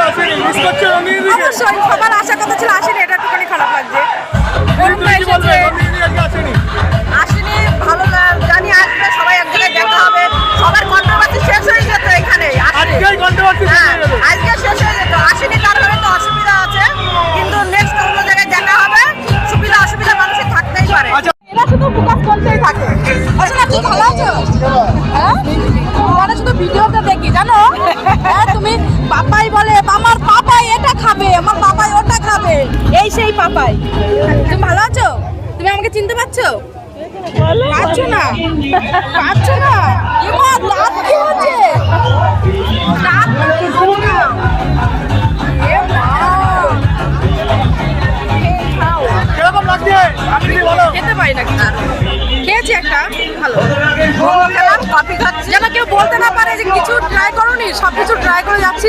অবশ্যই সবার আশা কথা ছিল আসেনি, এটা একটুখানি খারাপ লাগছে। আসেনি, ভালো জানি আসবে, সবাই এক জায়গায় দেখা হবে, সবার কন্ট্রোভার্সি শেষ হয়ে যেত এখানে। আজকে শেষ হয়ে যেত, আসেনি তার কারণে তো অসুবিধা আছে, কিন্তু নেক্সট অন্য জায়গায় দেখা হবে। সুবিধা অসুবিধা মানুষের থাকতেই পারে, এরা শুধু ফোকাস করতেই থাকে। আচ্ছা তুমি ভালো আছো? হ্যাঁ, তোমার শুধু ভিডিওতে দেখি জানো। হ্যাঁ, তুমি পাপাই বলে আমার পাপাই এটা খাবে, আমার পাপাই ওটা খাবে, এই সেই পাপাই। তুমি ভালো আছো? তুমি আমাকে চিনতে পারছো? পারছো না, পারছো না? এবার দাঁত কি হচ্ছে? দাঁত হচ্ছে না। এ মা, কিরকম লাগছে? খেতে পারি না কিছু, খেয়েছি একটা ভালো, কফি খাচ্ছি, যেন কেউ বলতে না পারে যে কিছু ট্রাই করোনি, সব কিছু ট্রাই করে যাচ্ছি।